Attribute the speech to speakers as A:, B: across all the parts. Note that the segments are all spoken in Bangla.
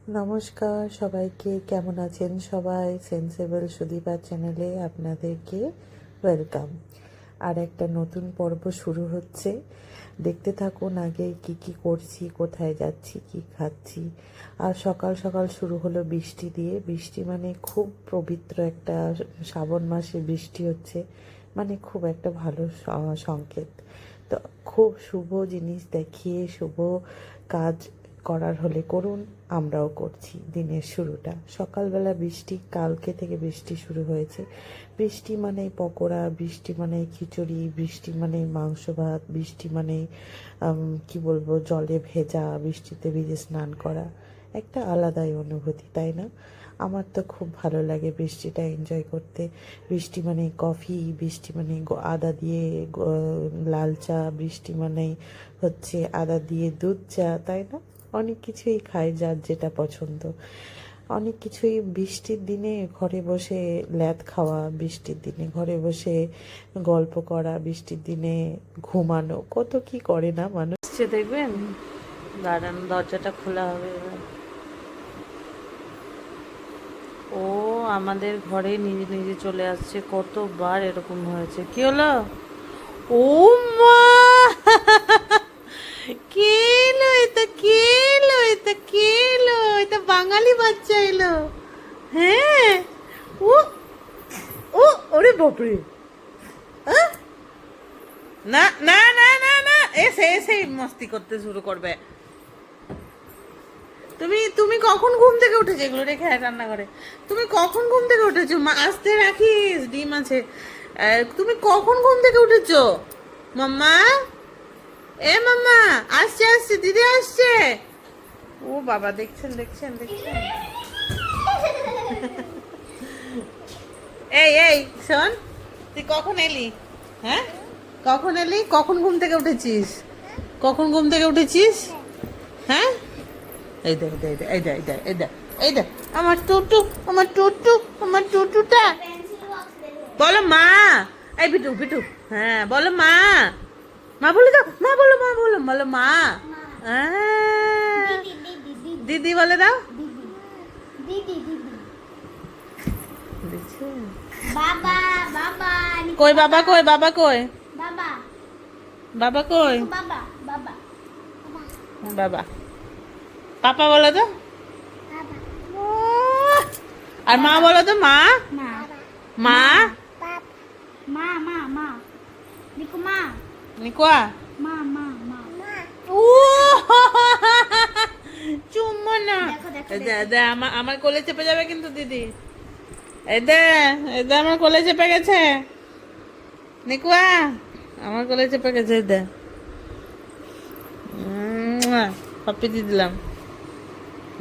A: নমস্কার সবাইকে, কেমন আছেন সবাই? সেন্সেবল সুদীপা চ্যানেলে আপনাদেরকে ওয়েলকাম। আর একটা নতুন পর্ব শুরু হচ্ছে, দেখতে থাকুন। আগে কি কি করছি, কোথায় যাচ্ছি, কি খাচ্ছি। আর সকাল সকাল শুরু হলো বৃষ্টি দিয়ে। বৃষ্টি মানে খুব পবিত্র একটা, শ্রাবণ মাসে বৃষ্টি হচ্ছে মানে খুব একটা ভালো সংকেত। তো খুব শুভ জিনিস দেখিয়ে শুভ কাজ করার হলে করুন, আমরাও করছি। দিনের শুরুটা সকালবেলা বৃষ্টি, কালকে থেকে বৃষ্টি শুরু হয়েছে। বৃষ্টি মানেই পকোড়া, বৃষ্টি মানেই খিচুড়ি, বৃষ্টি মানেই মাংস ভাত, বৃষ্টি মানেই কি বলবো, জলে ভেজা, বৃষ্টিতে ভিজে স্নান করা। একটা আলাদাই অনুভূতি, তাই না? আমার তো খুব ভালো লাগে বৃষ্টিটা এনজয় করতে। বৃষ্টি মানে কফি, বৃষ্টি মানে আদা দিয়ে লাল চা, বৃষ্টি মানে হচ্ছে আদা দিয়ে দুধ চা, তাই না? অনেক কিছুই খাই, যার যেটা পছন্দ। অনেক কিছুই বৃষ্টির দিনে ঘরে বসে ল্যাদ খাওয়া, বৃষ্টির দিনে ঘরে বসে গল্প করা, বৃষ্টির দিনে ঘুমানো, কত কি করে না মানুষ। দেখবেন, দাঁড়ান, দরজাটা খোলা হবে এবার। ও আমাদের ঘরে নিজে নিজে চলে আসছে, কতবার এরকম হয়েছে। কি হলো? ও মা, কে এলো? এটা কে এলো? এটা কে এলো? এটা বাঙালি বাচ্চা এলো। হ্যাঁ। ও ও, ওরে বাপরে। আহ! না না না না না, এসে এসে মস্তি করতে শুরু করবে। তুমি তুমি কখন ঘুম থেকে উঠেছো? এগুলো রেখে রান্না করে। তুমি কখন ঘুম থেকে উঠেছো? মা আসতে রাখিস, ডিম আছে। তুমি কখন ঘুম থেকে উঠেছো মাম্মা? এ মাম্মা, আসছে আসছে, দিদি আসছে। ও বাবা, দেখছেন দেখছেন দেখছেন। এই এই শোন, তুই কখন এলি? হ্যাঁ, কখন এলি? কখন ঘুম থেকে উঠেছিস? কখন ঘুম থেকে উঠেছিস? হ্যাঁ, এই দেখ এই দেখ এই দেখ এই দেখ এই দেখ এই দেখ আমার টুটু, আমার টুটু, আমার টুটুটা। বলো মা। এই বিটু বিটু, হ্যাঁ বলো মা। মা বলে দাও, মা বলো, মা বলো, বলো মা। হ্যাঁ, দিদি বলে দাও।
B: বাবা বাবা
A: কই বাবা, কই বাবা, কই
B: বাবা
A: বাবা, কই
B: বাবা বাবা
A: বাবা? পাপা বলো তো।
B: বাবা
A: আর মা বলো তো, মা।
B: মা
A: মা
B: মা মা মা নিকু মা
A: নিকুয়া।
B: মা মা মা
A: ও চুম্মা না।
B: দেখো, দেখো,
A: এই দে, দে, আমার কোলে চেপে যাবে কিন্তু দিদি। এই দে, এই দে, আমার কোলে চেপে গেছে নিকুয়া, আমার কোলে চেপে গেছে। এই দে, পাপ্পি দিয়ে দিলাম।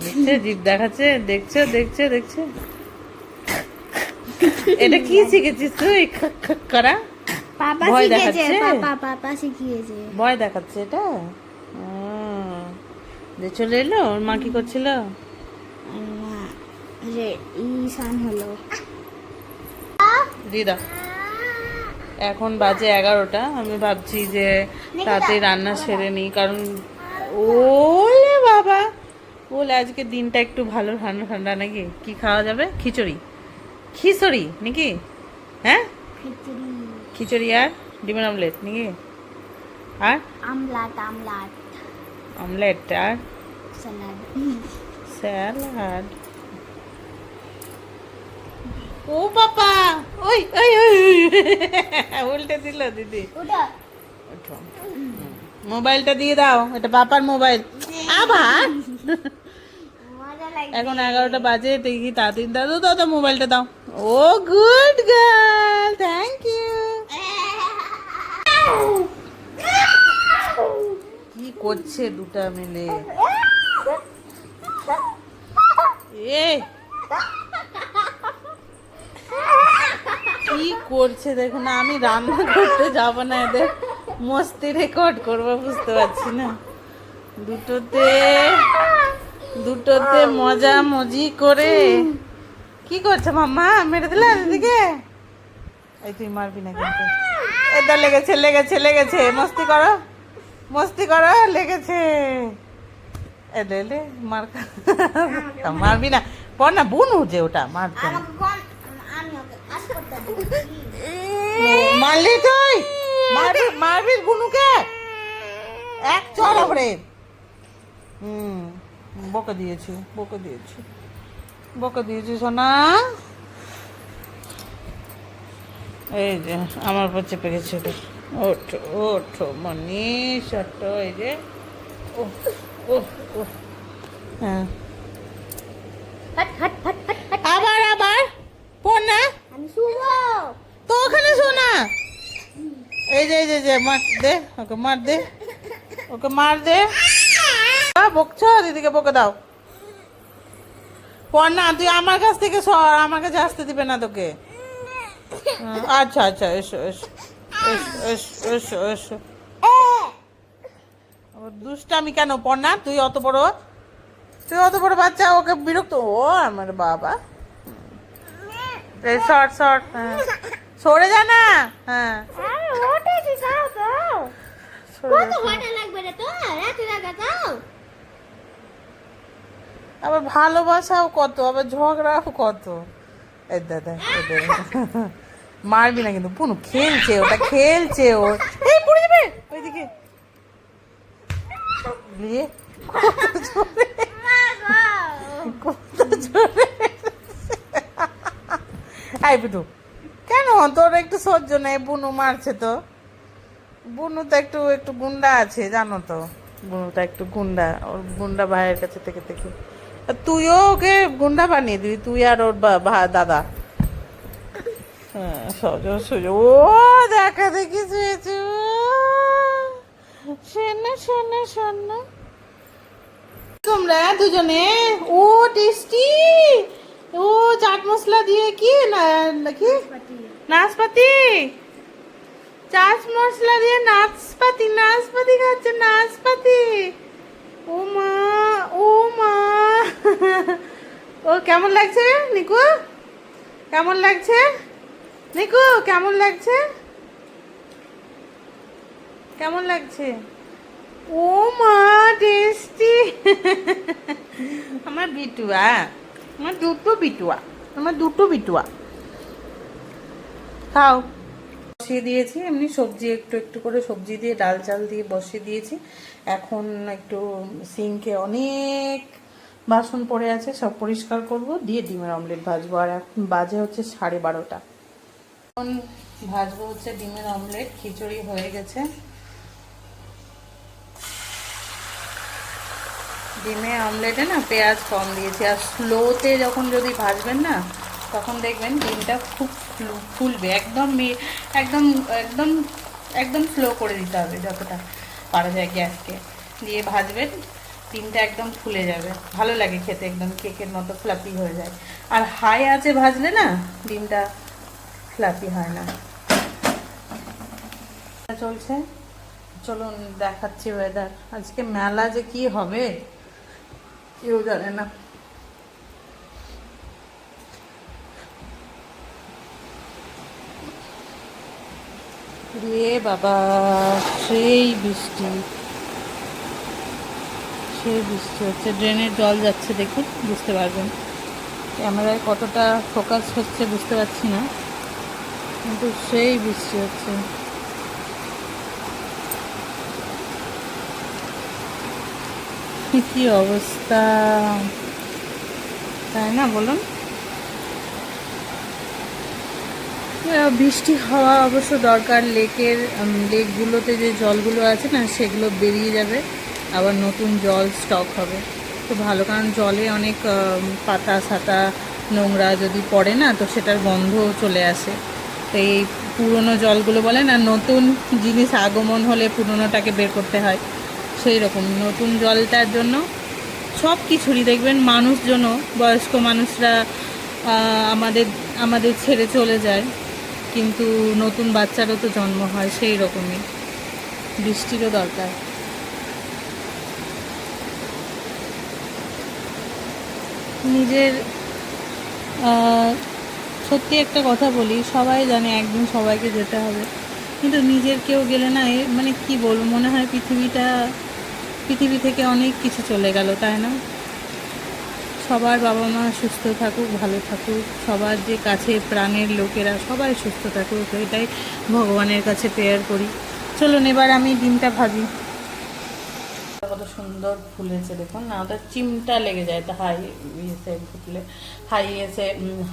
A: দেখছে, জিভ দেখাচ্ছে, দেখছো দেখছো দেখছো। এটা কি শিখেছিস তুই? খক খক করা,
B: পাপা
A: ভয়
B: শিখিয়েছে,
A: দেখাচ্ছে?
B: পাপা শিখিয়েছে।
A: ভয় দেখাচ্ছে এটা। যে চলে এলো, ওর মা কি করছিল?
B: যে ঈশান হলো
A: দিদা, এখন বাজে 11টা। আমি ভাবছি যে তাতে রান্না সেরে নিই, কারণ ওলে বাবা, ওলে আজকে দিনটা একটু ভালো ঠান্ডা ঠান্ডা নাকি। কি খাওয়া যাবে? খিচুড়ি, খিচুড়ি নাকি? হ্যাঁ,
B: খিচুড়ি
A: খিচুড়ি আর ডিমের অমলেট নাকি? আর
B: আমলাট আমলাট
A: অমলেট আর
B: স্যালাড
A: স্যালাড। ও বাবা, ওই ওই ওই উল্টে দিল দিদি।
B: ওটা
A: ওঠো। মোবাইলটা দিয়ে দাও, এটা পাপার মোবাইল। আবার
B: মজা লাগে।
A: এখন 11টা বাজে, দেখি তাড়াতাড়ি দাদু, দাও দাও মোবাইলটা দাও। ও গুড গার্ল, থ্যাংক ইউ। কি করছে দুটা মিলে? এ কি করছে দেখুন। আমি রান্না করতে যাব না, এদের মস্তি রেকর্ড করবো, বুঝতে পারছি না। দুটোতে দুটোতে মজা মজি করে কি করছে মাম্মা? মেরে দিলে দিদিকে? এই তুই মারবি না কিন্তু। এটা লেগেছে লেগেছে লেগেছে, মস্তি করো মস্তি করো, লেগেছে। এলে এলে মারবি না, পর না বুনু যে ওটা মারতে
B: আমাকে কোন আমি ওকে আজ করতে দেব
A: মারলি তুই, মারবি বুনুকে এক চড় ওপরে। বকে দিয়েছি সোনা। এই যে আমার উপর চেপে গেছে ওটা। ওঠো ওঠো মনীষ ওঠো, এই যে ও ও ও হ্যাঁ
B: hot hot hot hot hot.
A: আবার পড় না
B: আমি শুবো।
A: তো ওখানে শোনা। এই যে মার দে ওকে মার দে। বকছ, দিদিকে বকে দাও। পড় না, তুই আমার কাছ থেকে সর, আমার কাছে আসতে দিবে না তোকে। আচ্ছা এসো এসো এসো এসো এসো। দুষ্টামি কেন? পড় না, তুই অত বড় বাচ্চা, ওকে বিরক্ত। ও আমার বাবা, সর হ্যাঁ সরে যা না। হ্যাঁ
B: আরে ওঠেছি, যাও যাও। কত ঘন্টা লাগবে রে তো? রাতে লাগা যাও।
A: আবার ভালোবাসাও কত, আবার ঝগড়াও কত। এই দাদা মারবি না কিন্তু পুনু, খেলছে ওর। এই পড়ে যাবে ওইদিকে নিয়ে। কত জোরে আই বুনু, কেন তোর একটু সহ্য নেই? বুনু মারছে তো, বুনু তো একটু গুন্ডা আছে জানো তো, বুনুটা একটু গুন্ডা, ওর গুন্ডা ভাইয়ের কাছে থেকে আর তুইও ওকে গুন্ডা বানিয়ে দিবি, তুই আর ওর দাদা। হ্যাঁ সহজ ও দেখা দেখি শুয়েছে। শোনা তোমরা দুজনে। ও টেস্টি, ও চাট মশলা দিয়ে কি নাকি নাশপাতি, চাট মশলা দিয়ে নাশপাতি খাচ্ছে, নাশপাতি। ও মা ও কেমন লাগছে নিকু? কেমন লাগছে নিকু? কেমন লাগছে? ও মা টেস্টি। আমার দুটো বিটুয়া খাও। বসিয়ে দিয়েছি এমনি সবজি, একটু করে সবজি দিয়ে ডাল চাল দিয়ে বসিয়ে দিয়েছি। এখন একটু সিঙ্কে অনেক বাসন পড়ে আছে, সব পরিষ্কার করব, দিয়ে ডিমের অমলেট ভাজবো। আর এখন বাজে হচ্ছে 12:30। এখন ভাজবো হচ্ছে ডিমের অমলেট। খিচুড়ি হয়ে গেছে। ডিমের অমলেটে না পেঁয়াজ কম দিয়েছি, আর স্লোতে যখন যদি ভাজবেন না তখন দেখবেন ডিমটা খুব ফুলবে। একদম স্লো করে দিতে হবে, যতটা পারা যায় গ্যাসকে দিয়ে ভাজবেন, ডিমটা একদম ফুলে যাবে, ভালো লাগে খেতে, একদম কেকের মতো ফ্লাপি হয়ে যায়। আর হাই আঁচে ভাজলে না ডিমটা ফ্লাপি হয় না। চলছে, চলুন দেখাচ্ছি ওয়েদার। আজকে মেলা যে কি হবে কেউ জানে না। রে বাবা, সেই বৃষ্টি হচ্ছে, ড্রেনের জল যাচ্ছে, দেখুন বুঝতে পারবেন। ক্যামেরায় কতটা ফোকাস হচ্ছে বুঝতে পারছি না, কিন্তু সেই বৃষ্টি হচ্ছে। কি অবস্থা, তাই না বলুন? বৃষ্টি হওয়া অবশ্য দরকার। লেকগুলোতে যে জলগুলো আছে না সেগুলো বেরিয়ে যাবে, আবার নতুন জল স্টক হবে, তো ভালো। কারণ জলে অনেক পাতা সাতা নোংরা যদি পড়ে না তো সেটার গন্ধ চলে আসে। তো এই পুরনো জলগুলো বলে না, নতুন জিনিস আগমন হলে পুরনোটাকে বের করতে হয়, সেই রকম নতুন জলটার জন্য সব কিছুরই দেখবেন মানুষজনও, বয়স্ক মানুষরা আমাদের ছেড়ে চলে যায়, কিন্তু নতুন বাচ্চারও তো জন্ম হয়, সেই রকমই বৃষ্টিরও দরকার। নিজের সত্যি একটা কথা বলি, সবাই জানে একদিন সবাইকে যেতে হবে, কিন্তু নিজের কেউ গেলে না মানে কি বলবো, মনে হয়
C: পৃথিবী থেকে অনেক কিছু চলে গেল, তাই না? সবার বাবা মা সুস্থ থাকুক, ভালো থাকুক, সবার যে কাছে প্রাণের লোকেরা সবাই সুস্থ থাকুক, এটাই ভগবানের কাছে প্রেয়ার করি। চলুন এবার আমি ডিমটা ভাজি। কত সুন্দর ফুলেছে দেখুন না, ওটা চিমটা লেগে যায় তো হাই ইয়েতে ফুটলে,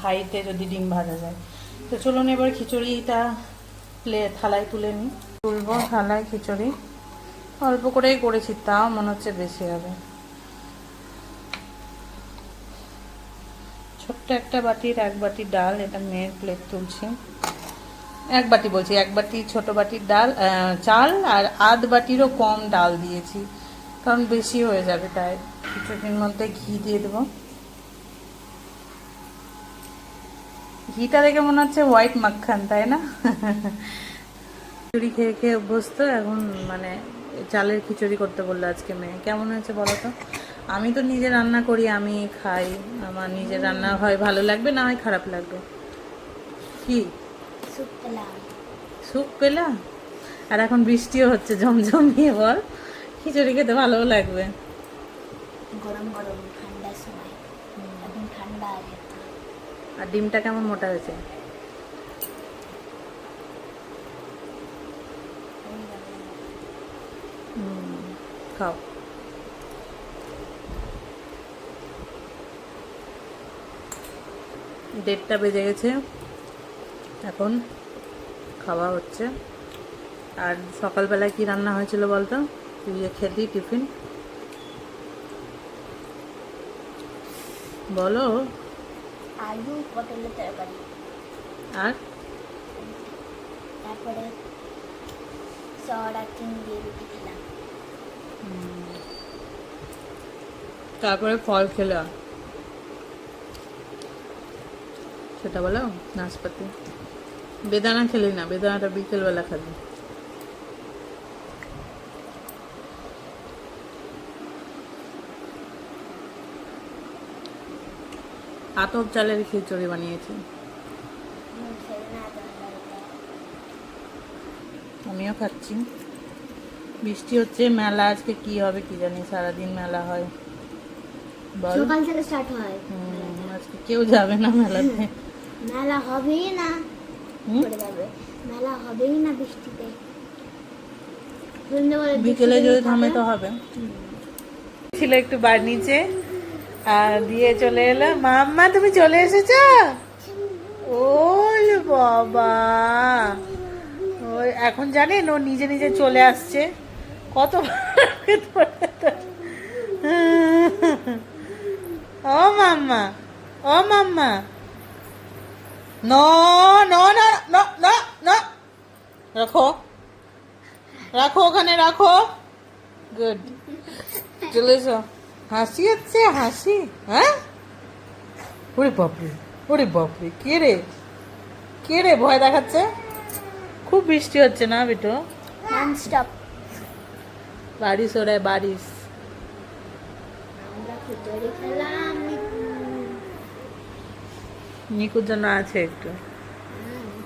C: হাইতে যদি ডিম ভাজা যায়। তো চলুন এবার খিচুড়িটা থালায় তুলে নিই। তুলবো থালায় খিচুড়ি, অল্প করেই করেছি, তাও মনে হচ্ছে বেশি হবে। ছোট্ট একটা বাটির 1 বাটি ডাল, এটা মেয়ের প্লেট তুলছি। 1 বাটি বলছি, 1 বাটি ছোট বাটির ডাল, চাল, আর আধ বাটিরও কম ডাল দিয়েছি, কারণ বেশি হয়ে যাবে। তাই খিচুড়ির মধ্যে ঘি দিয়ে দেবো। ঘিটা দেখে মনে হচ্ছে হোয়াইট মাখন, তাই না? খিচুড়ি খেয়ে খেয়ে অভ্যস্ত, এখন মানে চালের খিচুড়ি করতে বললো আজকে মেয়ে। কেমন হয়েছে বলো তো? আমি তো নিজে রান্না করি, আমি খাই, আমার নিজের রান্না হয় ভালো লাগবে, না হয় খারাপ লাগবে। কি স্যুপ পেলা? আর এখন বৃষ্টিও হচ্ছে ঝমঝমিয়ে, বল খিচুড়ি খেতে ভালোও লাগবে।
B: গরম গরম ঠান্ডা সময়, এখন ঠান্ডা আছে।
C: আর ডিমটা কেমন মোটা হয়েছে? খাও। দেড়টা বেজে গেছে, এখন খাওয়া হচ্ছে। আর সকালবেলায় কি রান্না হয়েছিল বলতো? তুই যে খেলি টিফিন, বলো।
B: আলু পটলের তরকারি,
C: আর
B: তারপরে সয়াবিন দিয়ে রুটি খেলাম।
C: তারপরে ফল খেলাম, সেটা বলো। নাশপাতি, বেদানা খেলি না, বেদানাটা বিকেলবেলা খাবি। আতপ চালের খিচুড়ি বানিয়েছি, আমিও খাচ্ছি। বৃষ্টি হচ্ছে, মেলা আজকে কি হবে কি জানি, সারাদিন মেলা হয়। বল,
B: সকাল থেকে স্টার্ট হয়।
C: আজকে কেউ যাবে না মেলাতে।
B: মেলা হবেই না, পড়ে যাবে। মেলা হবেই না বৃষ্টিতে।
C: বিকেলে যদি থামে তো হবে। ছিল একটু বার নিচে, আর দিয়ে চলে এলো। মাম্মা তুমি চলে এসেছো? ওই বাবা, ওই এখন জানেন ও নিজে নিজে চলে আসছে। কত ও মাম্মা, ও মাম্মা, নো নো না না না না, রাখো রাখো ওখানে রাখো। গুড, চলে এসো। হাসি হচ্ছে, হাসি। হ্যাঁ, ওরে বাপরে, ওরে বাপরে, কে রে, কে রে ভয় দেখাচ্ছে? খুব বৃষ্টি হচ্ছে না বেটো?
B: নন স্টপ
C: বারিশ ওরাই বারিশ।
B: আমরা খিচুড়ি খেলাম।
C: নিকুর জন্য আছে একটু,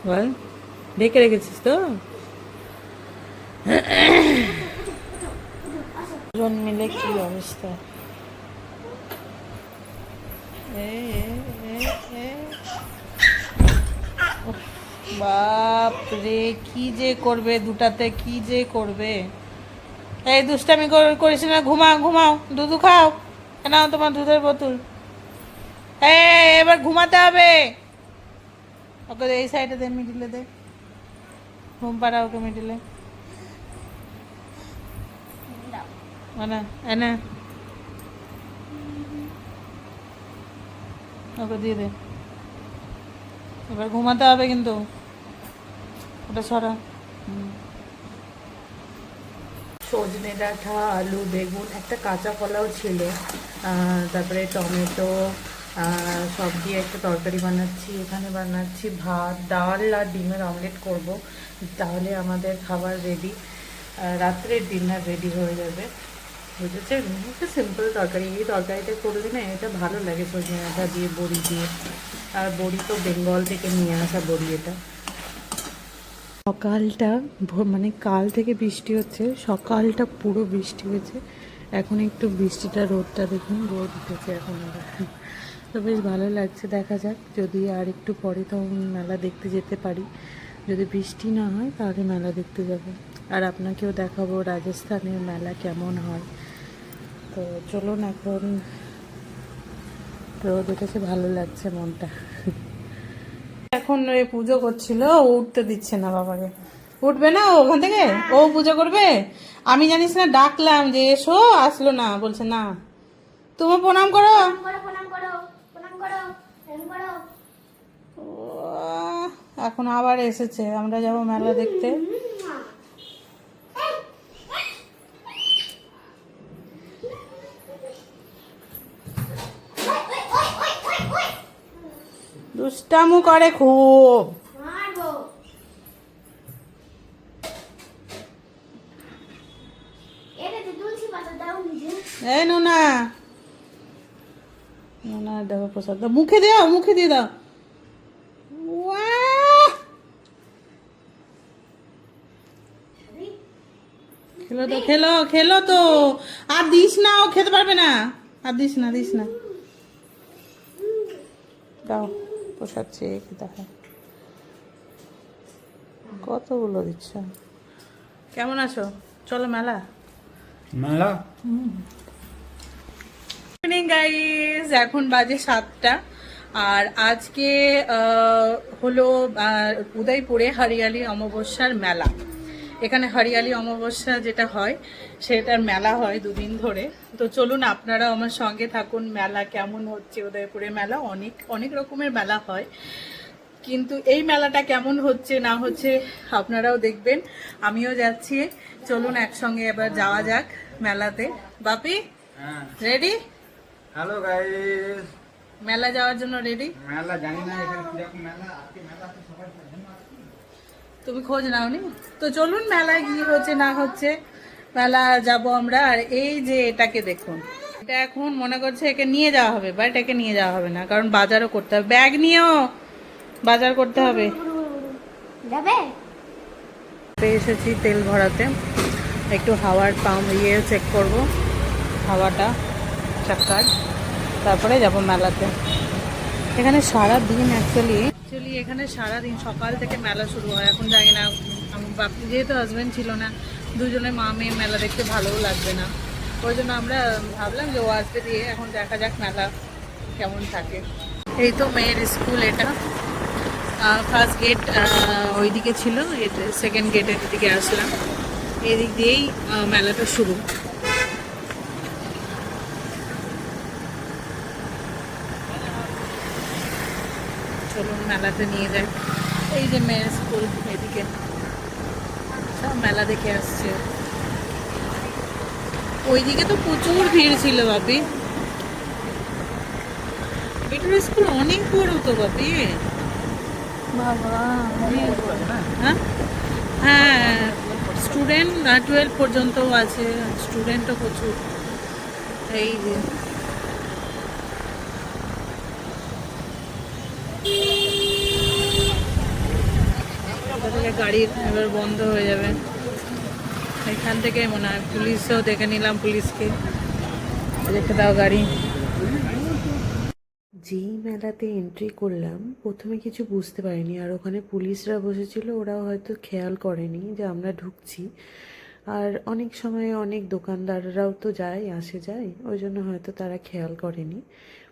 C: বল। ঢেকে রেখেছিস তো? দুজন মিলে কি অবস্থা! বাপ রে, কি যে করবে দুটাতে, কি যে করবে! এই দুষ্টামি করিস না, ঘুমাও ঘুমাও, দুধু খাও। নাও তোমার দুধের বোতল। এবার ঘুমাতে হবে ওকে। এই সাইডে দে, মিডিলে দে, ঘুম পাড়া ওকে মিডিলে। মানে এনে ওকে দিয়ে দে, এবার ঘুমাতে হবে কিন্তু। ওটা সরা। সজনে ডাঁটা, আলু, বেগুন, একটা কাঁচা কলাও ছিল, তারপরে টমেটো, সব দিয়ে একটা তরকারি বানাচ্ছি। এখানে বানাচ্ছি ভাত, ডাল আর ডিমের অমলেট করব, তাহলে আমাদের খাবার রেডি, রাত্রের ডিনার রেডি হয়ে যাবে। বুঝেছেন? একটা সিম্পল তরকারি, এই তরকারিটা করলে না এটা ভালো লাগে, সজনে ডাঁটা দিয়ে, বড়ি দিয়ে। আর বড়ি তো বেঙ্গল থেকে নিয়ে আসা বড়ি এটা। সকালটা মানে কাল থেকে বৃষ্টি হচ্ছে, সকালটা পুরো বৃষ্টি হয়েছে, এখন একটু বৃষ্টিটা রোদটা দেখুন, রোদ উঠেছে এখন আবার। তো বেশ ভালো লাগছে, দেখা যাক যদি আর একটু পরে তো মেলা দেখতে যেতে পারি। যদি বৃষ্টি না হয় তাহলে মেলা দেখতে যাব, আর আপনাকেও দেখাবো রাজস্থানের মেলা কেমন হয়। তো চলুন, এখন রোদ উঠেছে, ভালো লাগছে মনটা। এখন ওই পুজো করছিল, ও উঠতে দিচ্ছে না বাবাকে। উঠবে না ও ওখান থেকে, ও পুজো করবে। আমি জানিস না ডাকলাম যে এসো, আসলো না, বলছে না। তুমি প্রণাম করো।
B: প্রণাম করো, প্রণাম করো, প্রণাম করো।
C: ও, এখন আবার এসেছে, আমরা যাব মেলা দেখতে। দুষ্টামু করে খুব।
B: মারবো। এটা তো তুলসী পাতা দাও নিজে।
C: এই নোনা, নোনা দেবো প্রসাদ দাও, মুখে দাও, মুখে দিয়ে দাও। ওয়াহ! খেলো তো, খেলো খেলো তো, আর দিস না, ও খেতে পারবে না, আর দিস না, দিস না। দাও প্রসাদ চেয়ে খেতে হয়, কতগুলো দিচ্ছ। কেমন আছো? চলো মেলা।
D: মেলা
C: ইভিনিং গাইস, এখন বাজে 7টা। আর আজকে হলো উদয়পুরে হরিয়ালি অমাবস্যার মেলা। এখানে হরিয়ালি অমাবস্যা যেটা হয় সেটার মেলা হয় 2 দিন ধরে। তো চলুন আপনারা আমার সঙ্গে থাকুন, মেলা কেমন হচ্ছে। উদয়পুরে মেলা অনেক অনেক রকমের মেলা হয়, কিন্তু এই মেলাটা কেমন হচ্ছে না হচ্ছে আপনারাও দেখবেন, আমিও যাচ্ছি। চলুন একসঙ্গে এবার যাওয়া যাক মেলাতে। বাপি
D: হ্যাঁ,
C: রেডি?
D: Hello guys.
C: মেলা যাওয়ার জন্য রেডি?
D: মেলা জানি না এখানে কিরকম মেলা, আজকে মেলা আছে সবাই জানে না।
C: তুমি খোঁজ নাওনি তো? চলুন মেলায় কি হচ্ছে না হচ্ছে, মেলা যাব আমরা। আর এই যে এটাকে দেখুন, এটা এখন মনে করছে একে নিয়ে যাওয়া হবে, বাট একে নিয়ে যাওয়া হবে না, কারণ বাজারও করতে হবে। ব্যাগ নিয়েও বাজার করতে হবে।
B: যাবে?
C: এসেছি তেল ভরাতে, একটু হাওয়ার পাম্প চেক করব, হাওয়াটা চাকার, তারপরে যাব মেলাতে। এখানে সারা দিন অ্যাকচুয়ালি এখানে সারা দিন সকাল থেকে মেলা শুরু হয়। এখন জানি না, বাপি যেহেতু হাজব্যান্ড ছিল না, দুজনে মা মেয়ে মেলা দেখতে ভালোও লাগবে না, ওই জন্য আমরা ভাবলাম যে ও আসবে দিয়ে এখন দেখা যাক মেলা কেমন থাকে। এই তো মেয়ের স্কুল, এটা ফার্স্ট গেট ওইদিকে ছিল, সেকেন্ড গেটের দিকে আসলাম, এদিক দিয়েই মেলাটা শুরু। চলুন মেলাতে নিয়ে যায়। এই যে মেয়ের স্কুল, এদিকে সব মেলা দেখে আসছে। ওইদিকে তো প্রচুর ভিড় ছিল বাপি, এটার স্কুল অনেক বড় তো বাপি, বাবা অনেক বড়। হ্যাঁ হ্যাঁ, স্টুডেন্ট 12 পর্যন্তও আছে, স্টুডেন্টও প্রচুর। এই যে গাড়ির এবার বন্ধ হয়ে যাবে, এখান থেকে মনে হয় পুলিশও দেখে নিলাম, পুলিশকে রেখে দাও গাড়ি।
A: যেই মেলাতে এন্ট্রি করলাম প্রথমে কিছু বুঝতে পারিনি, আর ওখানে পুলিশরা বসেছিল, ওরাও হয়তো খেয়াল করেনি যে আমরা ঢুকছি। আর অনেক সময় অনেক দোকানদাররাও তো যায়, আসে যায়, ওই জন্য হয়তো তারা খেয়াল করেনি।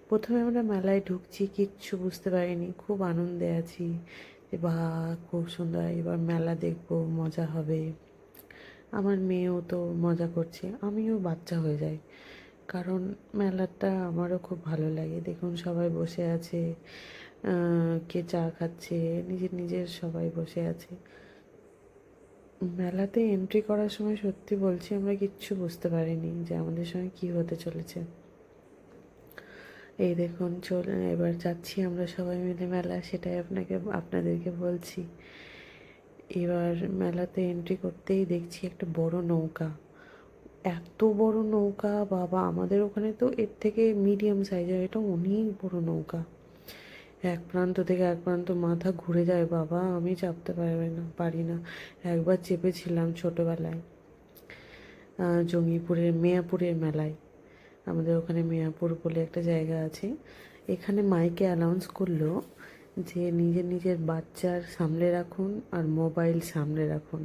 A: প্রথমে আমরা মেলায় ঢুকছি, কিচ্ছু বুঝতে পারিনি, খুব আনন্দে আছি যে বাহ খুব সুন্দর, এবার মেলা দেখবো, মজা হবে। আমার মেয়েও তো মজা করছে, আমিও বাচ্চা হয়ে যাই, কারণ মেলাটা আমারও খুব ভালো লাগে। দেখুন সবাই বসে আছে, কে চা খাচ্ছে, নিজের নিজের সবাই বসে আছে। মেলাতে এন্ট্রি করার সময় সত্যি বলছি আমরা কিচ্ছু বুঝতে পারিনি যে আমাদের সঙ্গে কী হতে চলেছে। এই দেখুন এবার যাচ্ছি আমরা সবাই মিলে মেলা, সেটাই আপনাদেরকে বলছি। এবার মেলাতে এন্ট্রি করতেই দেখছি একটা বড় নৌকা, এত বড় নৌকা বাবা, আমাদের ওখানে তো এর থেকে মিডিয়াম সাইজের, এটা অনেক বড় নৌকা। এক প্রান্ত থেকে এক প্রান্ত মাথা ঘুরে যায় বাবা, আমি চাপতে পারি না। একবার চেপেছিলাম ছোটোবেলায়। জঙ্গিপুরের মেয়াপুরের মেলায়। আমাদের ওখানে মেয়াপুর বলে একটা জায়গা আছে। এখানে মাইকে অ্যানাউন্স করলো যে নিজের নিজের বাচ্চার সামলে রাখুন আর মোবাইল সামলে রাখুন।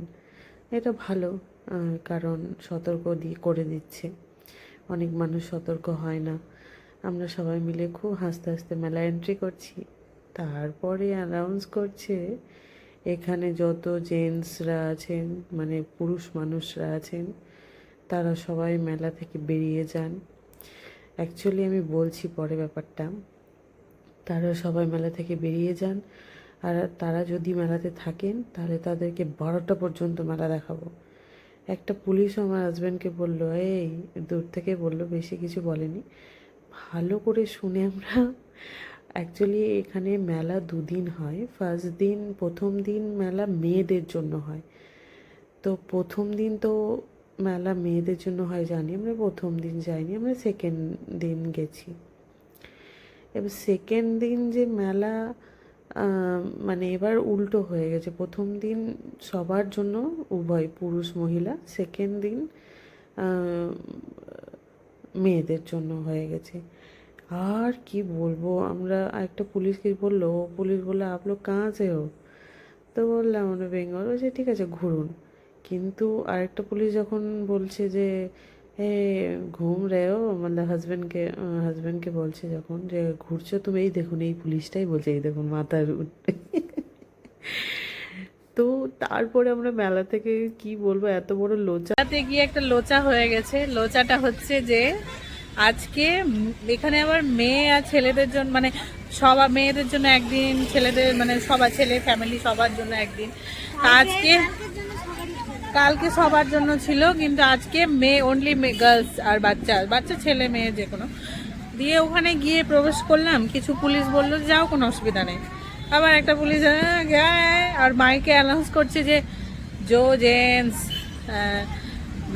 A: এটা ভালো, কারণ সতর্ক করে দিচ্ছে। অনেক মানুষ সতর্ক হয় না। আমরা সবাই মিলে খুব হাসতে হাসতে মেলা এন্ট্রি করছি। তারপরে অ্যানাউন্স করছে এখানে যত জেন্টসরা আছেন, মানে পুরুষ মানুষরা আছেন, তারা সবাই মেলা থেকে বেরিয়ে যান। অ্যাকচুয়ালি আমি বলছি পরে ব্যাপারটা। তারা সবাই মেলা থেকে বেরিয়ে যান, আর তারা যদি মেলাতে থাকেন তাহলে তাদেরকে 12টা পর্যন্ত মেলা দেখাবো। একটা পুলিশ আমার হাজব্যান্ডকে বললো, এই দূর থেকে বললো, বেশি কিছু বলেনি। ভালো করে শুনে আমরা, অ্যাকচুয়ালি এখানে মেলা 2 দিন হয়। প্রথম দিন মেলা মেয়েদের জন্য হয়। তো প্রথম দিন তো মেলা মেয়েদের জন্য হয় জানি, আমরা প্রথম দিন যাইনি, আমরা সেকেন্ড দিন গেছি। এবার সেকেন্ড দিন যে মেলা, মানে এবার উল্টো হয়ে গেছে। প্রথম দিন সবার জন্য উভয় পুরুষ মহিলা, সেকেন্ড দিন মেয়েদের জন্য হয়ে গেছে। আর কি বলবো, আমরা একটা পুলিশকে বললো, পুলিশ বললো আপ লোক কাহা সে হো? তো বললাম আমরা বেঙ্গল। বলছে ঠিক আছে ঘুরুন। কিন্তু আরেকটা পুলিশ যখন বলছে যে এ ঘুম রেও, মানে হাজব্যান্ডকে বলছে যখন যে ঘুরছো তুমি, এই দেখুন এই পুলিশটাই বলছে, এই দেখুন মাথার তো তারপরে আমরা মেলা থেকে কি বলবো, এত বড় লোচা।
C: মেলাতে গিয়ে একটা লোচা হয়ে গেছে। লোচাটা হচ্ছে যে আজকে এখানে আবার মেয়ে আর ছেলেদের জন্য, মানে সবার মেয়েদের জন্য একদিন, ছেলেদের মানে সবার ছেলে ফ্যামিলি সবার জন্য একদিন। আজকে কালকে সবার জন্য ছিল, কিন্তু আজকে মেয়ে অনলি গার্লস আর বাচ্চা ছেলে মেয়ে যে কোনো দিয়ে ওখানে গিয়ে প্রবেশ করলাম। কিছু পুলিশ বললো যাও কোনো অসুবিধা নেই। আবার একটা পুলিশ আর মাইকে অ্যানাউন্স করছে যে জেন্টস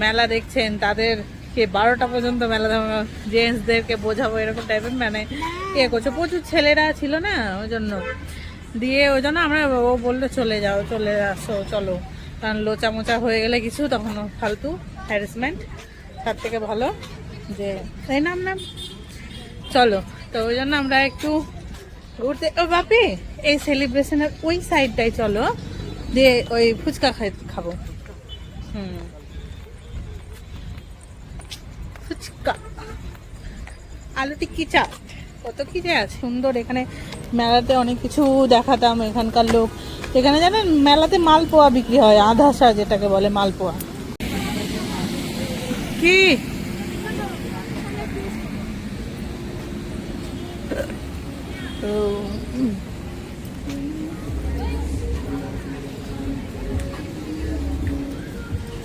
C: মেলা দেখছেন তাদেরকে 12টা পর্যন্ত মেলা জেন্টসদেরকে বোঝাবো, এরকম টাইপের মানে ইয়ে করছে। প্রচুর ছেলেরা ছিল না, ওই জন্য আমরা ও বললো চলে আসো চলো, কারণ লোচা মোচা হয়ে গেলে কিছু তখন ফালতু হ্যারাসমেন্ট, তার থেকে ভালো যে তাই নাম চলো। তো ওই জন্য আমরা একটু ঘুরতে, ও বাপি এই সেলিব্রেশনের ওই সাইডটাই চলো, দিয়ে ওই ফুচকা খাবো। ফুচকা, আলু টিক্কি চাট, কত কি যে আছে সুন্দর। এখানে মেলাতে অনেক কিছু দেখাতাম। এখানকার লোক, এখানে জানেন মেলাতে মালপোয়া বিক্রি হয়, আধাসা যেটাকে বলে মালপোয়া। কি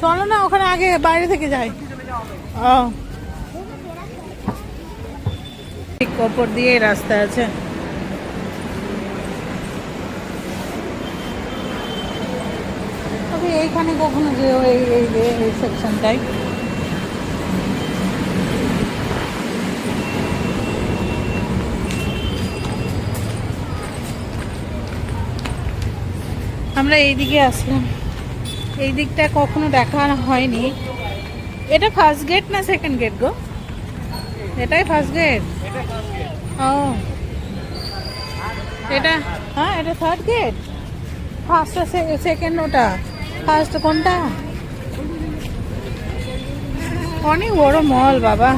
C: চলো না ওখানে আগে বাইরে থেকে যাই। ওপর দিয়ে রাস্তা আছে। তবে এইখানে কখনো যে এই সেকশনটাই আমরা এইদিকে আসলাম। এই দিকটা কখনো দেখা হয়নি। এটা ফার্স্ট গেট না সেকেন্ড গেট গো? এটাই ফার্স্ট গেট। ও এটা, হ্যাঁ এটা থার্ড গেট। ফার্স্ট আর সেকেন্ড, ওটা ফার্স্ট কোনটা? অনেক বড় মল বাবা।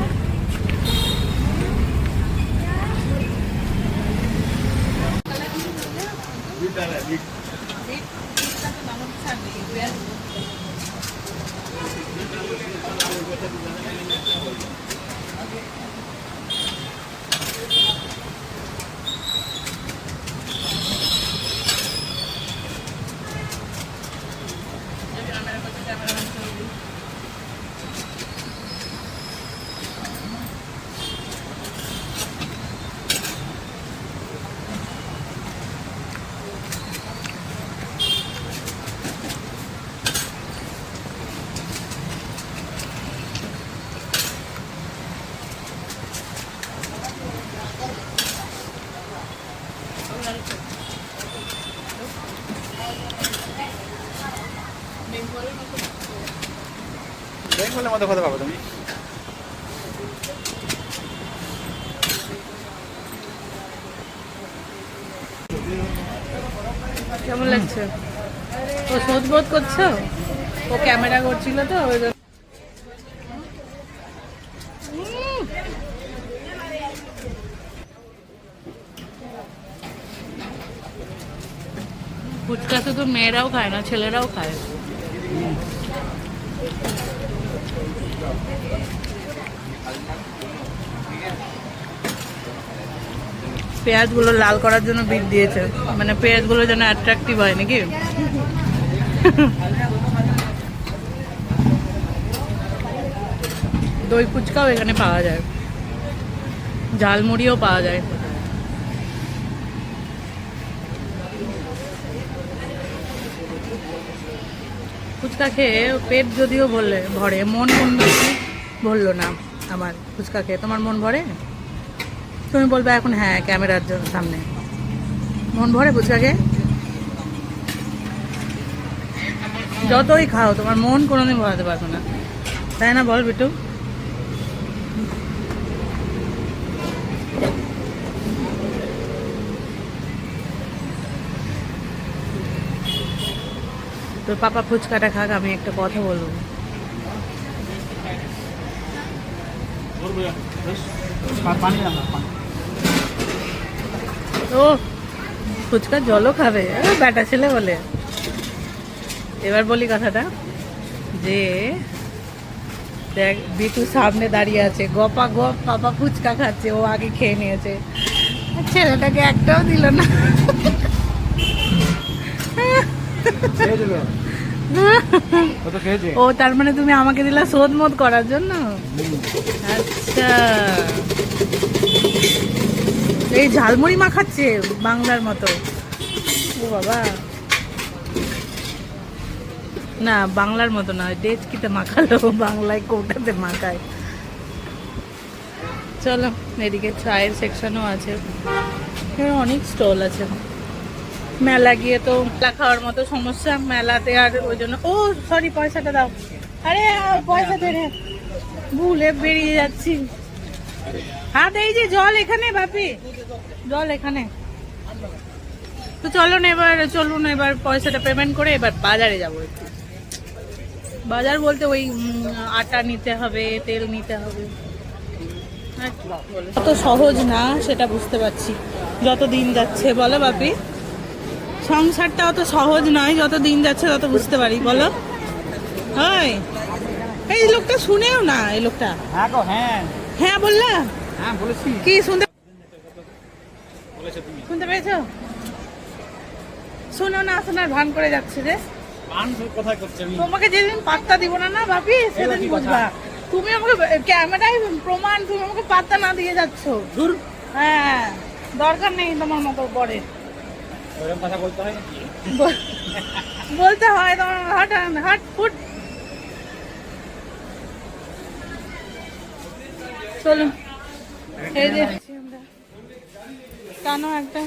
D: বেঙ্গল মোবাইলের মধ্যে কথা পাবো তুমি।
C: কেমন লাগছে? ও শোধ বোধ করছো? ও ক্যামেরা করছিল তো ওই জন্য। ফুচকা শুধু মেয়েরাও খায় না, ছেলেরাও খায়। পেঁয়াজগুলো লাল করার জন্য বিট দিয়েছে, মানে পেঁয়াজগুলো যেন অ্যাট্রাকটিভ হয় নাকি। দই ফুচকাও এখানে পাওয়া যায়, ঝালমুড়িও পাওয়া যায়। ফুচকা খেয়ে পেট যদিও ভরে, মন ভরলো না আমার ফুচকা খেয়ে। তোমার মন ভরে? তুমি বলবে এখন হ্যাঁ ক্যামেরার সামনে। মন ভরে ফুচকা খেয়ে? যতই খাও তোমার মন কোনোদিন ভরাতে পারবো না, তাই না বল বিটু? তোর পাপা ফুচকাটা খাক, আমি একটা কথা বলবো। ও ফুচকার জলও খাবে, ব্যাটা ছেলে বলে। এবার বলি কথাটা, যে দেখ বিটু সামনে দাঁড়িয়ে আছে, গপা গপ পাপা ফুচকা খাচ্ছে, ও আগে খেয়ে নিয়েছে, ছেলেটাকে একটাও দিল না। ও তার মানে তুমি আমাকে দিলা শোধ মোধ করার জন্য? আচ্ছা, এই ঝালমুড়ি মাখাচ্ছে বাংলার মতো। ও বাবা, না বাংলার মতো না, ডেচকিতে মাখালো, বাংলায় কোটাতে মাখায়। চলো, এদিকে চায়ের সেকশনও আছে, অনেক স্টল আছে। মেলা গিয়ে তো খাওয়ার মতো সমস্যা, মেলাতে আর ওই জন্য। ও সরি, পয়সাটা দাও। আরে পয়সা দে রে, ভুলে বেরিয়ে যাচ্ছি। হ্যাঁ এই যে জল এখানে, বাপি জল এখানে। তো চলুন এবার পয়সাটা পেমেন্ট করে এবার বাজারে যাবো। একটু বাজার বলতে ওই আটা নিতে হবে, তেল নিতে হবে। তো সহজ না সেটা বুঝতে পারছি যত দিন যাচ্ছে, বলো বাপি? সংসারটা অত সহজ নয়, যত দিন যাচ্ছে তত বুঝতে পারি, বলো? হয় এই লোকটা শুনেও না, এই লোকটা। হ্যাঁ বললা? কি শুনতে পেয়েছো? শোনো না, শোনার ভান করে যাচ্ছে রে। তোমাকে যেদিন পাত্তা দিব না না বাপি, সেদিন বুঝবা। তুমি আমাকে ক্যামেরায় প্রমাণ, তুমি আমাকে পাত্তা না দিয়ে যাচ্ছ। হ্যাঁ, দরকার নেই তোমার মতো পরে বলতে হয় তোমার। হাট ফুট চলুন, এই যে টানো একটা।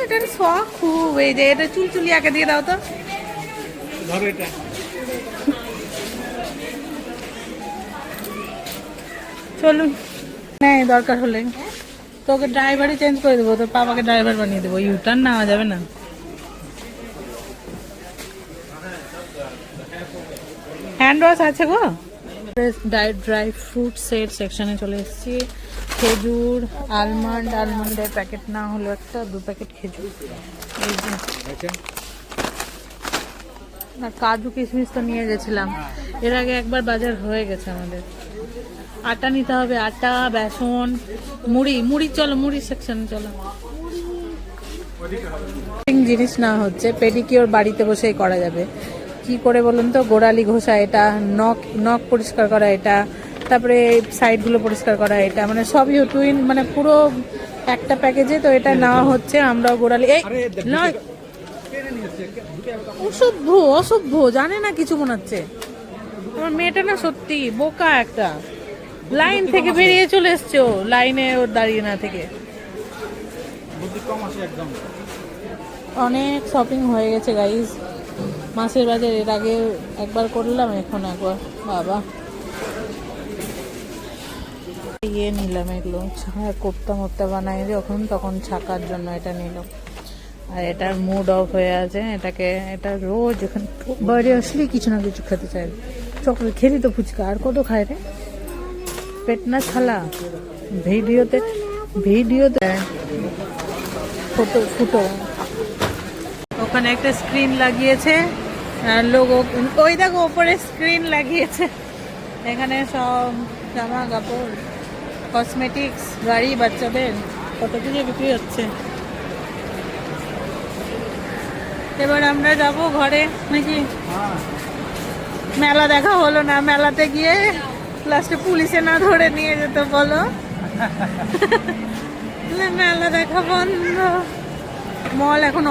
C: এটার শখ খুব, এই যে এটা চুলচুলিয়াকে দিয়ে দাও তো। চলুন, নেই দরকার হলে তোকে ড্রাইভারই চেঞ্জ করে দেবো, তোর পাপাকে ড্রাইভার বানিয়ে দেবো। ইউটার্ন নেওয়া যাবে না। হ্যান্ড ওয়াশ আছে গো। ড্রাই ফ্রুট সেট সেকশনে চলে এসেছি। খেজুর, আলমন্ডের প্যাকেট না হলো একটা, 2 প্যাকেট খেজুর, এই যে। না কাজু কিশমিশ তো নিয়ে গেছিলাম, এর আগে একবার বাজার হয়ে গেছে আমাদের। আটা নিতে হবে, আটা, বেসন, মুড়ি। চলো মুড়ি সেকশনে চলো। জিনিস না হচ্ছে পেডিকিওর বাড়িতে বসেই করা যাবে। কি করে বলুন তো? গোড়ালি ঘষা এটা, নখ পরিষ্কার করা এটা, তারপরে সাইডগুলো পরিষ্কার করা এটা, মানে সবই টুইন, মানে পুরো একটা প্যাকেজে। তো এটা নেওয়া হচ্ছে। আমরাও গোড়ালি, এই নয়, অসভ্য জানে না কিছু মনে হচ্ছে। আমার মেয়েটা না সত্যি বোকা একটা, লাইন থেকে বেরিয়ে চলে এসছে ও, লাইনে ওর দাঁড়িয়ে না থেকে। অনেক শপিং হয়ে গেছে গাইজ, মাছের বাজার এর আগে একবার করলাম, এখন একবার। বাবা ইয়ে নিলাম এগুলো, কোপ্তা মোপ্তা বানাই যখন তখন ছাকার জন্য এটা নিলাম। আর এটার মুড অফ হয়ে আছে, এটা রোজ এখানে বাইরে আসলে কিছু না কিছু খেতে চাই। চকলেট খেলি তো ফুচকা, আর কত খায় রে, পেট না ছালা। ভিডিওতে ফুটো ওখানে একটা স্ক্রিন লাগিয়েছে, আর লোগো ওই দেখো ওপরে স্ক্রিন লাগিয়েছে। এখানে সব জামা কাপড়, কসমেটিক্স, গাড়ি, বাচ্চাদের কত কিছু বিক্রি হচ্ছে। এবার আমরা যাব ঘরে নাকি? মেলা দেখা হলো না, মেলাতে গিয়ে লাস্টে পুলিশে না ধরে নিয়ে যেত বলো। মেলা দেখা বন্ধ, মল এখন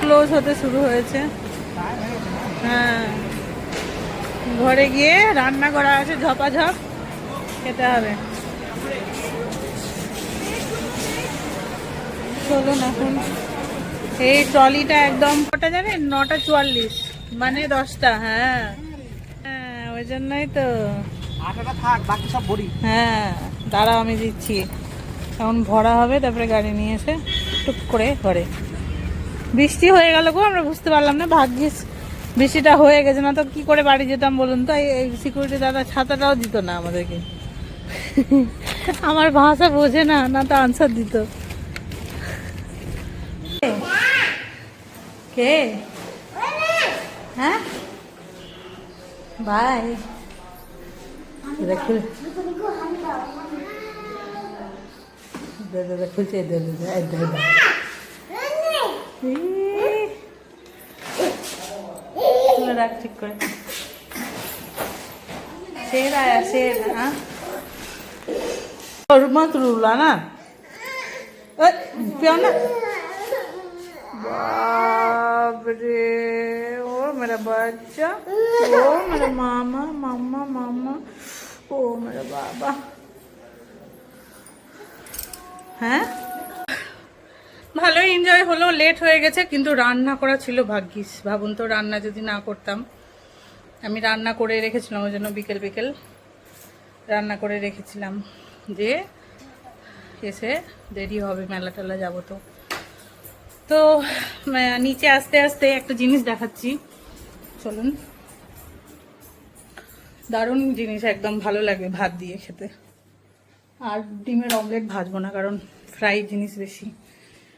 C: ক্লোজ হতে শুরু হয়েছে। হ্যাঁ, ঘরে গিয়ে রান্না করা আছে, ঝপাঝপ খেতে হবে। চলুন এখন এই ট্রলিটা একদম কটা যাবে, 9:44 মানে 10টা। হ্যাঁ হ্যাঁ, ওই জন্যই তো।
D: আটাটা থাক, বাকি সব ভরি।
C: হ্যাঁ দাঁড়াও আমি দিচ্ছি, এখন ভরা হবে, তারপরে গাড়ি নিয়ে এসে টুক করে ঘরে। বৃষ্টি হয়ে গেল গো, আমরা বুঝতে পারলাম না, ভাগ্যিস বৃষ্টিটা হয়ে গেছে, না তো কি করে বাড়ি যেতাম বলুন তো। এই সিকিউরিটি দাদা ছাতাটাও দিত না আমাদেরকে। আমার ভাষা বোঝে না, না তো আনসার দিত। কে? হ্যাঁ বাই। খুলছে রাখ ঠিক করে। शेर आया, शेर। हाँ और मत रुला ना, पियो ना। बाप रे, ओ मेरा बच्चा, ओ मेरा मामा मामा मामा, ओ मेरा बाबा। হ্যাঁ ভালোই এনজয় হলো, লেট হয়ে গেছে, কিন্তু রান্না করা ছিল ভাগ্যিস। ভাবুন তো, রান্না যদি না করতাম। আমি রান্না করে রেখেছিলাম, ওই জন্য বিকেল বিকেল রান্না করে রেখেছিলাম, যে এসে দেরি হবে, মেলা টেলা যাবো। তো নিচে আস্তে আস্তে একটা জিনিস দেখাচ্ছি, চলুন। দারুণ জিনিস, একদম ভালো লাগে ভাত দিয়ে খেতে। আর ডিমের অমলেট ভাজবো না, কারণ ফ্রাই জিনিস বেশি।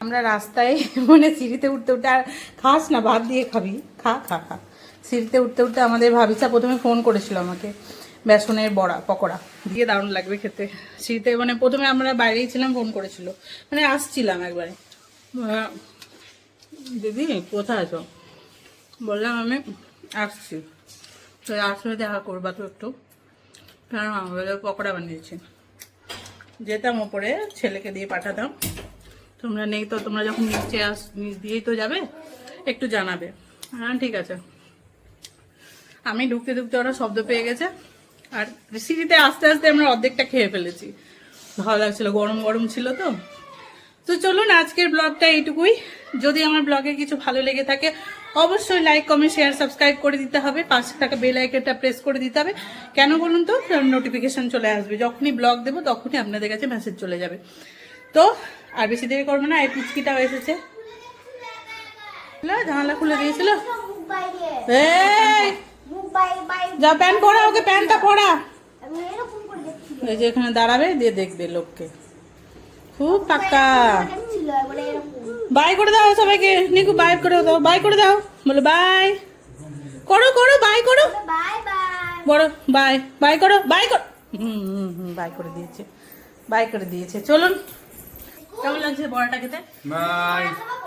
C: আমরা রাস্তায় মানে সিঁড়িতে উঠতে উঠতে, আর খাস না, ভাত দিয়ে খাবি, খা খা খা। সিঁড়িতে উঠতে উঠতে আমাদের ভাবিসা প্রথমে ফোন করেছিল আমাকে, বেসনের বড়া পকোড়া দিয়ে দারুণ লাগবে খেতে। সিঁড়িতে মানে প্রথমে আমরা বাইরেই ছিলাম, ফোন করেছিল, মানে আসছিলাম একবারে। দিদি কোথায় আছো? বললাম আমি আসছি, তো আসলে দেখা করবা তো একটু, কারণ আমাদের পকোড়া বানিয়েছি। যেতাম ওপরে, ছেলেকে দিয়ে পাঠাতাম। তোমরা নেই তো, তোমরা যখন নিচ দিয়েই তো যাবে, একটু জানাবে। হ্যাঁ ঠিক আছে। আমি ঢুকতে ঢুকতে ওরা শব্দ পেয়ে গেছে, আর সিঁড়িতে আস্তে আস্তে আমরা অর্ধেকটা খেয়ে ফেলেছি। ভালো লাগছিল, গরম গরম ছিল তো। তো চলুন আজকের ব্লগটা এইটুকুই। যদি আমার ব্লগে কিছু ভালো লেগে থাকে, অবশ্যই লাইক কমেন্ট শেয়ার সাবস্ক্রাইব করে দিতে হবে, পাশে থাকা বেল আইকনটা প্রেস করে দিতে হবে। কেন বলুন তো, নোটিফিকেশন চলে আসবে, যখনই ব্লগ দেবো তখনই আপনাদের কাছে মেসেজ চলে যাবে। তো আর বেশি দেরি করবো না, এই পুচকিটাও এসেছে, জানালা খুলে দিয়েছিল। যা প্যান্ট পরা, ওকে প্যান্টটা পরা। এই যে এখানে দাঁড়াবে, দিয়ে দেখবে লোককে, খুব পাক্কা। বাই করে দাও সবাইকে, নিকু বাই করে দাও, বাই করে দাও, বলো বাই করো, করো বাই করো, বড় বাই, বাই করো, বাই করো। বাই করে দিয়েছে, বাই করে দিয়েছে। চলুন, কেমন লাগছে বড়াটা খেতে?
D: Bye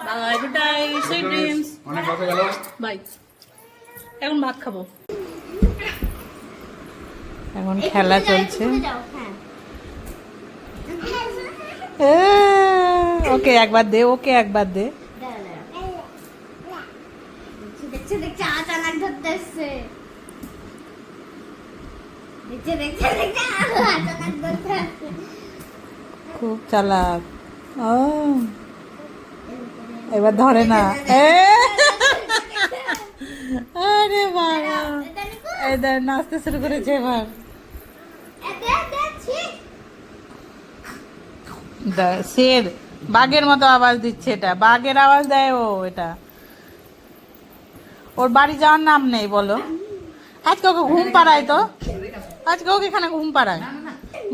C: bye, good night, sweet dreams.
D: অনেক কথা গেল,
C: বাই। এখন ভাত খাবো, এখন খেলা চলছে। ওকে একবার দে, ওকে একবার দে।
B: দেখছে দেখছে আচানক ধরতে এসছে, দেখছে দেখছে দেখছে আচানক ধরতে আসছে।
C: খুব চালাক। ও এবার ধরে না, আরে বাবা, এই দেখ নাচতে শুরু করেছে এবার। শের বাঘের মতো আওয়াজ দিচ্ছে, এটা বাঘের আওয়াজ দেয় ও। এটা ওর বাড়ি যাওয়ার নাম নেই বলো। আজকে ওকে ঘুম পাড়ায় তো, আজকে ওকে এখানে ঘুম পাড়ায়।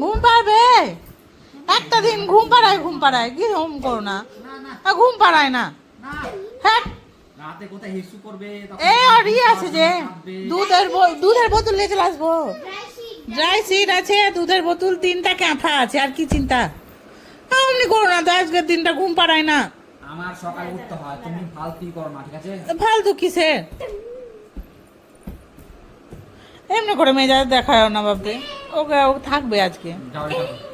C: ঘুম পাড়াবে একটা দিন, ঘুম পাড়ায় কি ঘুম করো না, ঘুম পাড়ায় না। হ্যাঁ
D: রাতে কোথায় হিসু করবে
C: এই আর ই আছে যে দুধের বোতল নিয়ে চলে আসবো। ড্রাই সিট আছে, দুধের বোতল 3টা ক্যাঁথা আছে, আর কি চিন্তা। এমনি করো না তো, আজকের দিনটা ঘুম পাড়ায় না।
D: আমার সকালে উঠতে হয়, তুমি ফালতু করো না, ঠিক আছে?
C: ফালতু কিসে, এমনি করে মেজাজ দেখায় না বাপরে। ওকে ও থাকবে আজকে।
D: যাও রে, থাকো।